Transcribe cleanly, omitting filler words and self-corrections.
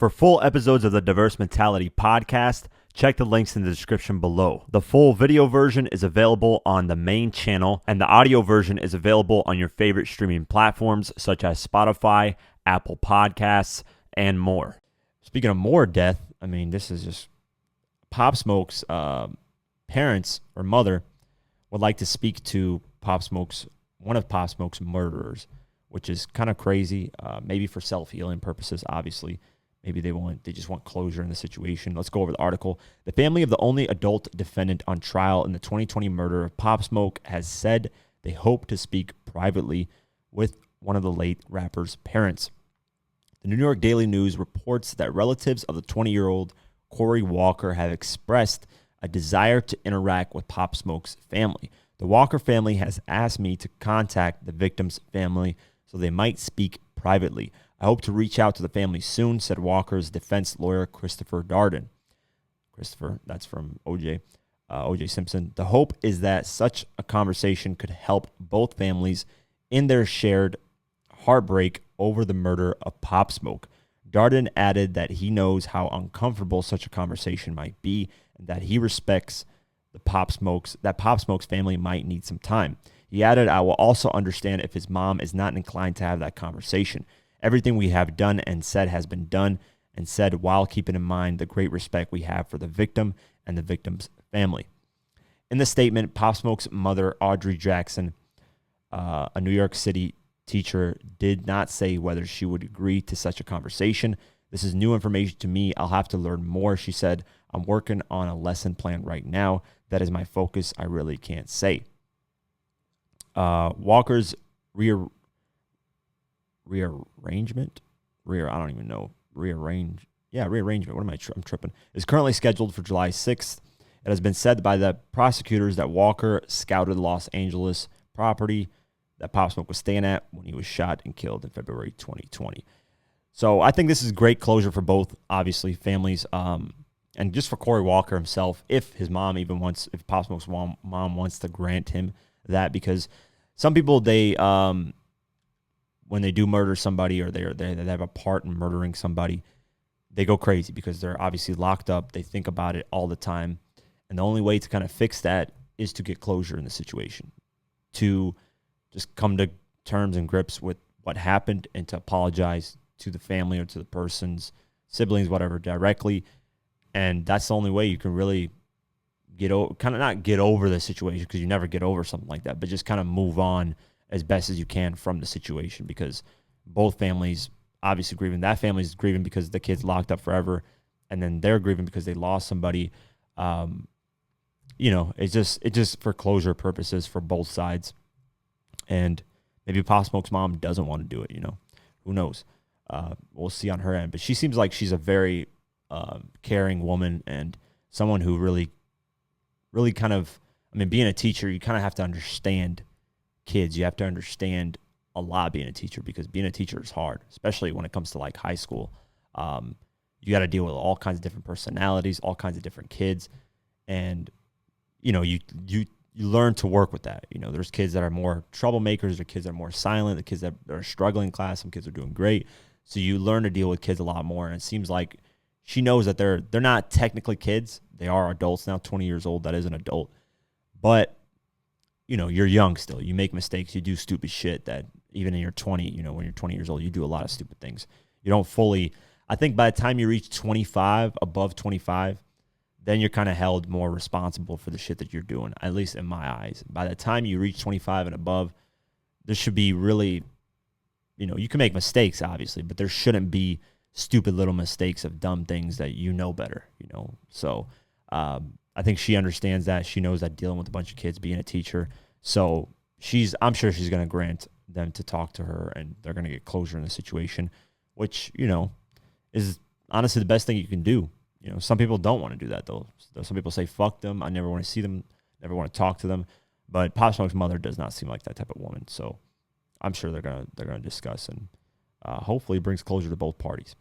For full episodes of the Diverse Mentality podcast, check the links in the description below. The full video version is available on the main channel, and the audio version is available on your favorite streaming platforms such as Spotify, Apple Podcasts, and more. Speaking of more death, this is just Pop Smoke's parents or mother would like to speak to one of Pop Smoke's murderers, which is kind of crazy, maybe for self-healing purposes, obviously. Maybe they just want closure in the situation. Let's go over the article. The family of the only adult defendant on trial in the 2020 murder of Pop Smoke has said they hope to speak privately with one of the late rapper's parents. The New York Daily News reports that relatives of the 20-year-old Corey Walker have expressed a desire to interact with Pop Smoke's family. The Walker family has asked me to contact the victim's family so they might speak privately. I hope to reach out to the family soon, said Walker's defense lawyer, Christopher Darden. Christopher, that's from O.J. Simpson. The hope is that such a conversation could help both families in their shared heartbreak over the murder of Pop Smoke. Darden added that he knows how uncomfortable such a conversation might be and that he respects that Pop Smoke's family might need some time. He added, I will also understand if his mom is not inclined to have that conversation. Everything we have done and said has been done and said while keeping in mind the great respect we have for the victim and the victim's family. In the statement, Pop Smoke's mother, Audrey Jackson, a New York City teacher, did not say whether she would agree to such a conversation. This is new information to me. I'll have to learn more, she said. I'm working on a lesson plan right now. That is my focus. I really can't say. Walker's rearrangement. What am I? I'm tripping. Is currently scheduled for July 6th. It has been said by the prosecutors that Walker scouted Los Angeles property that Pop Smoke was staying at when he was shot and killed in February 2020. So I think this is great closure for both, obviously, families, and just for Corey Walker himself, if his mom if Pop Smoke's mom wants to grant him that, because some people, when they do murder somebody or they have a part in murdering somebody, they go crazy because they're obviously locked up. They think about it all the time. And the only way to kind of fix that is to get closure in the situation, to just come to terms and grips with what happened and to apologize to the family or to the person's siblings, whatever, directly. And that's the only way you can really not get over the situation, because you never get over something like that, but just kind of move on as best as you can from the situation, because both families obviously grieving. That family's grieving because the kid's locked up forever, and then they're grieving because they lost somebody. It's just for closure purposes for both sides. And maybe Pop Smoke's mom doesn't want to do it, who knows? We'll see on her end. But she seems like she's a very caring woman and someone who really kind of, being a teacher, you kind of have to understand kids. You have to understand a lot being a teacher, because being a teacher is hard, especially when it comes to like high school. You got to deal with all kinds of different personalities, all kinds of different kids. And, you learn to work with that. There's kids that are more troublemakers, or kids that are more silent, the kids that are struggling in class, some kids are doing great. So you learn to deal with kids a lot more. And it seems like she knows that they're not technically kids. They are adults now, 20 years old. That is an adult. But, you're young still. You make mistakes. You do stupid shit that even in your 20, when you're 20 years old, you do a lot of stupid things. You don't fully, I think by the time you reach 25, above 25, then you're kind of held more responsible for the shit that you're doing, at least in my eyes. By the time you reach 25 and above, there should be really, you can make mistakes, obviously, but there shouldn't be stupid little mistakes of dumb things that better, So I think she understands that. She knows that dealing with a bunch of kids, being a teacher. So I'm sure she's going to grant them to talk to her, and they're going to get closure in the situation, which, is honestly the best thing you can do. Some people don't want to do that, though. Some people say, fuck them. I never want to see them, never want to talk to them. But Pop Smoke's mother does not seem like that type of woman. So I'm sure they're gonna discuss, and hopefully brings closure to both parties.